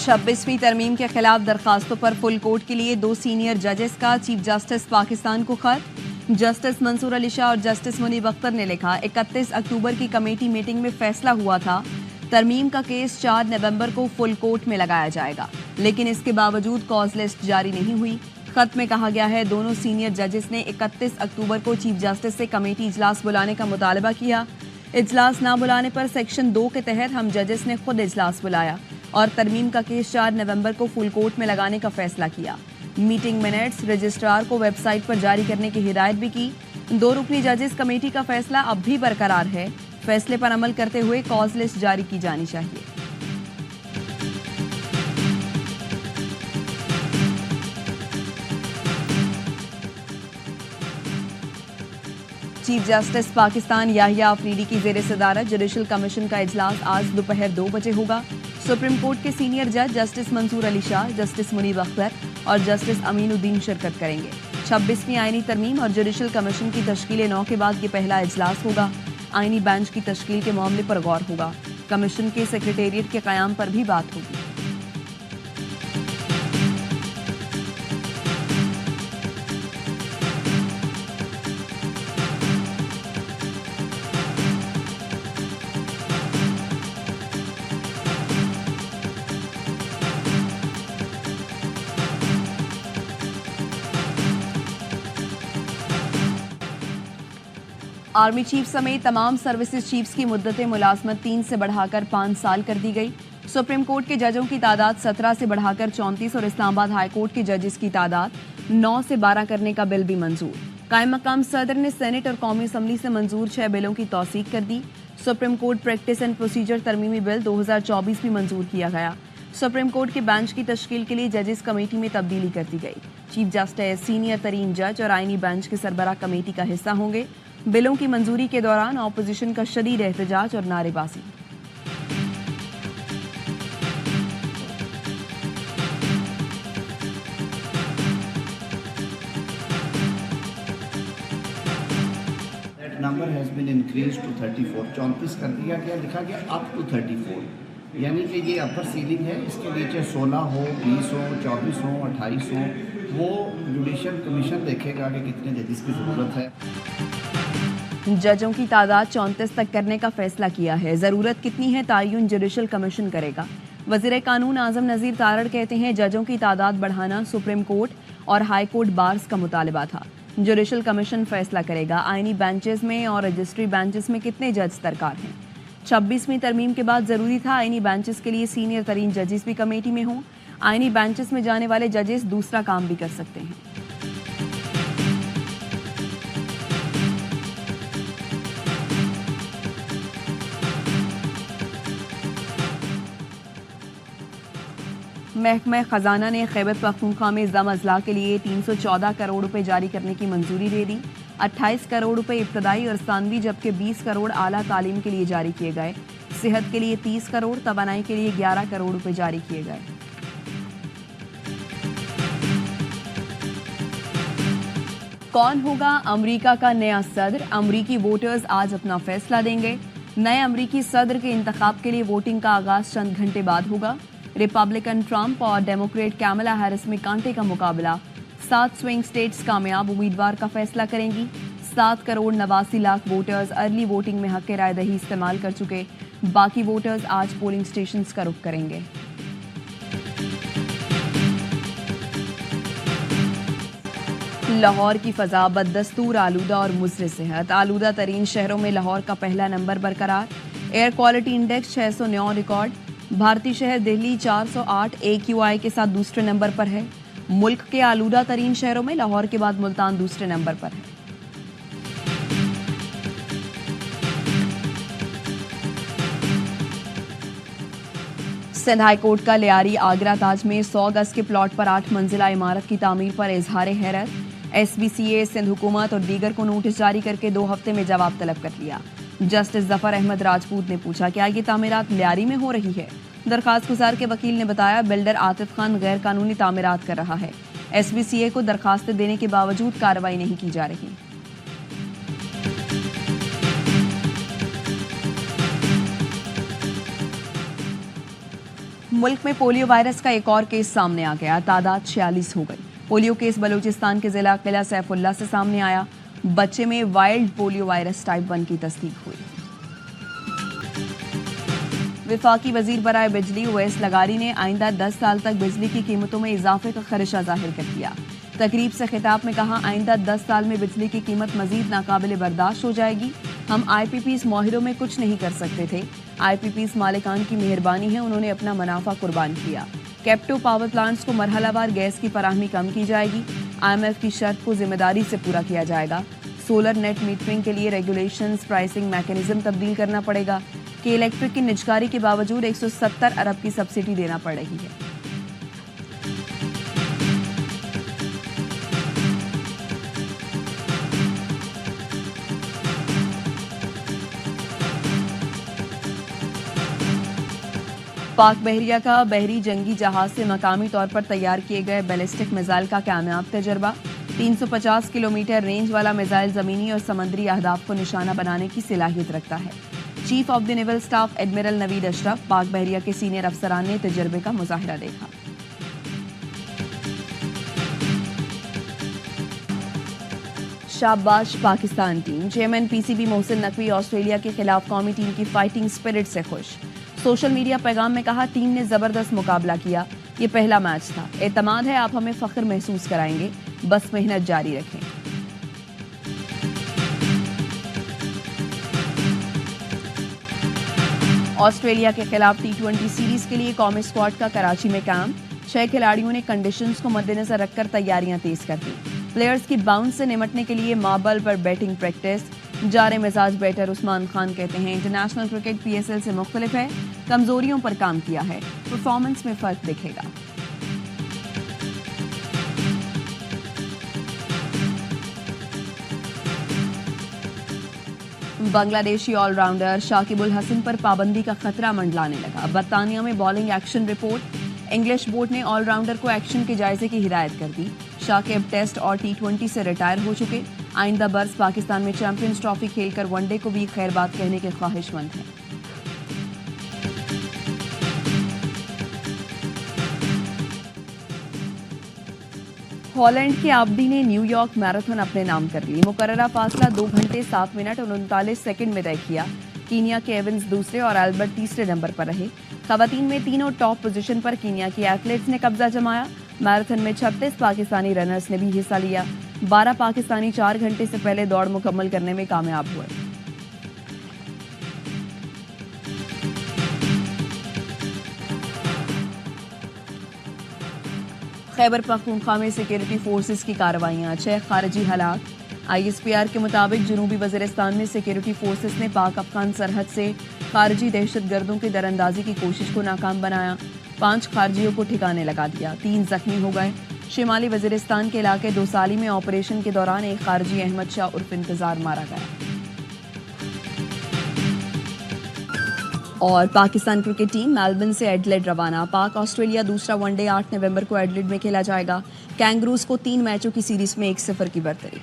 26वीं तरमीम के खिलाफ दरखास्तों पर फुल कोर्ट के लिए 2 सीनियर जजेस का चीफ जस्टिस पाकिस्तान को खत। जस्टिस मंसूर अली शाह और जस्टिस मुनीब अख्तर ने लिखा, 31 अक्टूबर की कमेटी मीटिंग में फैसला हुआ था तरमीम का केस 4 नवंबर को फुल कोर्ट में लगाया जाएगा, लेकिन इसके बावजूद कॉज लिस्ट जारी नहीं हुई। खत में कहा गया है, दोनों सीनियर जजेस ने 31 अक्टूबर को चीफ जस्टिस से कमेटी इजलास बुलाने का मुतालबा किया। इजलास ना बुलाने पर सेक्शन 2 के तहत हम जजेस ने खुद इजलास बुलाया और तरमीम का केस 4 नवंबर को फुल कोर्ट में लगाने का फैसला किया। मीटिंग मिनट्स रजिस्ट्रार को वेबसाइट पर जारी करने की हिदायत भी की। 2 रुकनी जजेस कमेटी का फैसला अब भी बरकरार है। फैसले पर अमल करते हुए कॉज लिस्ट जारी की जानी चाहिए। चीफ जस्टिस पाकिस्तान याहिया अफरीदी की जेर सदारत जुडिशल कमीशन का इजलास आज दोपहर 2 बजे होगा। सुप्रीम कोर्ट के सीनियर जज जस्टिस मंसूर अली शाह, जस्टिस मुनीब अख्तर और जस्टिस अमीनुद्दीन शिरकत करेंगे। 26वीं आईनी तरमीम और जुडिशल कमीशन की तश्कील 9 के बाद ये पहला इजलास होगा। आईनी बेंच की तश्कील के मामले पर गौर होगा। कमीशन के सेक्रेटेरिएट के क़याम पर भी बात होगी। आर्मी चीफ समेत तमाम सर्विसेज चीफ्स की मुद्दत मुलाजमत 3 से बढ़ाकर 5 साल कर दी गई। सुप्रीम कोर्ट के जजों की तादाद 17 से बढ़ाकर 34 और इस्लामाबाद हाई कोर्ट के जजेस की तादाद 9 से 12 करने का बिल भी मंजूर। कायम मकाम सदर ने सेनेट और कौमी असम्बली से मंजूर 6 बिलों की तौसीक कर दी। Supreme court practice and procedure तरमीमी बिल 2024 भी मंजूर किया गया। सुप्रीम कोर्ट के बेंच की तश्कील के लिए जजेस कमेटी में तब्दीली कर दी गई। चीफ जस्टिस, सीनियर तरीन जज और आईनी बेंच के सरबराह कमेटी का हिस्सा होंगे। बिलों की मंजूरी के दौरान ऑपोजिशन का शदीद एहतजाज और नारेबाजी। Number has been increase to 34, 34 कर दिया गया, लिखा गया अप टू 34, यानी कि ये अपर सीलिंग है। इसके नीचे 16 हो, 20 हो, 24 हो, 28 हो, वो जुडिशल कमीशन देखेगा कि कितने जजेस की ज़रूरत है। जजों की तादाद 34 तक करने का फैसला किया है। ज़रूरत कितनी है तायुन जुडिशल कमीशन करेगा। वज़ीर कानून आज़म नज़ीर तारड़ कहते हैं, जजों की तादाद बढ़ाना सुप्रीम कोर्ट और हाई कोर्ट बार्स का मुतालबा था। जुडिशल कमीशन फैसला करेगा आईनी बेंचेस में और रजिस्ट्री बेंचेस में कितने जज दरकार हैं। 26वीं तरमीम के बाद ज़रूरी था आईनी बेंचेस के लिए सीनियर तरीन जजेस भी कमेटी में हों। आईनी बेंचेस में जाने वाले जजेस दूसरा काम भी कर सकते हैं। महकमा खजाना ने खैबर पख्तूनख्वा में ज़म अजला के लिए 314 करोड़ रुपए जारी करने की मंजूरी दे दी। 28 करोड़ रुपए इब्तदाई और सानवी, जबकि 20 करोड़ आला तालीम के लिए जारी किए गए। सेहत के लिए 30 करोड़, तवानाई के लिए 11 करोड़ रुपए जारी किए गए। कौन होगा अमरीका का नया सदर? अमरीकी वोटर्स आज अपना फैसला देंगे। नए अमरीकी सदर के इंतखाब के लिए वोटिंग का आगाज चंद घंटे बाद होगा। रिपब्लिकन ट्रंप और डेमोक्रेट कैमला हैरिस में कांटे का मुकाबला। 7 स्विंग स्टेट्स कामयाब उम्मीदवार का फैसला करेंगी। 7 crore 89 lakh voters early voting में हक राय दही इस्तेमाल कर चुके। बाकी वोटर्स आज पोलिंग स्टेशंस का रुख करेंगे। लाहौर की फजा बददस्तूर आलूदा और मुज़र सेहत। आलूदा तरीन शहरों में लाहौर का पहला नंबर बरकरार। Air quality index 609 record. भारतीय शहर दिल्ली 408 AQI के साथ दूसरे नंबर पर है। मुल्क के आलूदा तरीन शहरों में लाहौर के बाद मुल्तान दूसरे नंबर पर है। सिंध हाई कोर्ट का लियारी आगरा ताज में 100 गज के प्लॉट पर 8 मंजिला इमारत की तामीर पर इजहार हैरत। SBCA सिंध हुकूमत और दीगर को नोटिस जारी करके 2 हफ्ते में जवाब तलब कर लिया। जस्टिस जफर अहमद राजपूत ने पूछा, क्या ये तामीरात लियारी में हो रही है? दरखास्त गुजार के वकील ने बताया, बिल्डर आतिफ खान गैर कानूनी तामीरात कर रहा है। SBCA को दरखास्तें देने के बावजूद कार्रवाई नहीं की जा रही। मुल्क में पोलियो वायरस का एक और केस सामने आ गया। तादाद 46 हो गई। पोलियो केस बलूचिस्तान के जिला किला सैफुल्ला से सामने आया। बच्चे में वाइल्ड पोलियो वायरस टाइप 1 की तस्दीक हुई। विफाकी वजीर बराए बिजली ओवैस लगारी ने आइंदा 10 साल तक बिजली की कीमतों में इजाफे का खदशा जाहिर कर दिया। तकरीब से खिताब में कहा, आइंदा 10 साल में बिजली की कीमत मजीद नाकाबिले बर्दाश्त हो जाएगी। हम IPPs माहिरों में कुछ नहीं कर सकते थे। IPPs मालिकान की मेहरबानी है, उन्होंने अपना मुनाफा कुर्बान किया। कैप्टो पावर प्लांट्स को मरहलावार गैस की फराहमी कम की जाएगी। IMF की शर्त को जिम्मेदारी से पूरा किया जाएगा। सोलर नेट मीटरिंग के लिए रेगुलेशंस प्राइसिंग मैकेनिज्म तब्दील करना पड़ेगा कि इलेक्ट्रिक की निजकारी के बावजूद 170 अरब की सब्सिडी देना पड़ रही है। पाक बहरिया का बहरी जंगी जहाज से मकामी तौर पर तैयार किए गए बैलिस्टिक मिसाइल का कामयाब तजर्बा। 350 किलोमीटर रेंज वाला मिसाइल जमीनी और समंदरी अहदाफ को निशाना बनाने की सलाहियत रखता है। Chief of the naval staff admiral Naveed Ashraf, पाक बहरिया के सीनियर अफसरान ने तजर्बे का मुजाहिरा देखा। शाबाश Pakistan team. Chairman PCB Mohsin Naqvi Australia के खिलाफ कौमी टीम की फाइटिंग स्पिरिट से खुश। सोशल मीडिया पैगाम में कहा, टीम ने जबरदस्त मुकाबला किया। ये पहला मैच था। एतमाद है आप हमें फख्र महसूस कराएंगे, बस मेहनत जारी रखें। ऑस्ट्रेलिया के खिलाफ T20 सीरीज के लिए कौमी स्क्वाड का कराची में कैंप। 6 खिलाड़ियों ने कंडीशंस को मद्देनजर रखकर तैयारियां तेज कर दी। प्लेयर्स की बाउंस से निमटने के लिए मार्बल पर बैटिंग प्रैक्टिस। जारे मिजाज बैटर उस्मान खान कहते हैं, इंटरनेशनल क्रिकेट PSL से मुख्तलिफ है, कमजोरियों पर काम किया है, परफॉर्मेंस में फर्क दिखेगा। बांग्लादेशी ऑलराउंडर शाकिब उल हसन पर पाबंदी का खतरा मंडलाने लगा। बर्तानिया में bowling action report. English board ने ऑलराउंडर को एक्शन के जायजे की हिदायत कर दी। शाकिब टेस्ट और T20 से रिटायर हो चुके। आइंदा बरस पाकिस्तान में चैंपियंस ट्रॉफी खेलकर वनडे को भी खैर बात कहने के ख्वाहिशमंद हैं। हॉलैंड के आबदी ने न्यूयॉर्क मैराथन अपने नाम कर ली। मुकर्ररा फासला 2 घंटे 7 मिनट और 39 सेकंड में तय किया। कीनिया के एवंस दूसरे और एल्बर्ट तीसरे नंबर पर रहे। खवातीन में तीनों टॉप पोजीशन पर कीनिया की एथलीट्स ने कब्जा जमाया। मैराथन में 36 पाकिस्तानी रनर्स ने भी हिस्सा लिया। 12 पाकिस्तानी 4 घंटे से पहले दौड़ मुकम्मल करने में कामयाब हुए। खैबर पख्तूनख्वा में सिक्योरिटी फोर्सेस की कार्रवाइयां, 6 खारजी हलाक। ISPR के मुताबिक जनूबी वज़ीरिस्तान में सिक्योरिटी फोर्सेस ने पाक अफगान सरहद से खारजी दहशतगर्दों की दरअंदाजी की कोशिश को नाकाम बनाया। 5 खारजियों को ठिकाने लगा दिया, 3 जख्मी हो गए। शिमाली वज़ीरिस्तान के इलाके दोसाली में ऑपरेशन के दौरान एक खारजी अहमद शाह उर्फ इंतजार मारा गया। और पाकिस्तान क्रिकेट टीम मेलबर्न से एडलेड रवाना। पाक ऑस्ट्रेलिया दूसरा वनडे 8 नवंबर को एडलेड में खेला जाएगा। कैंगरूज को 3 मैचों की सीरीज में 1-0 की बढ़तरी।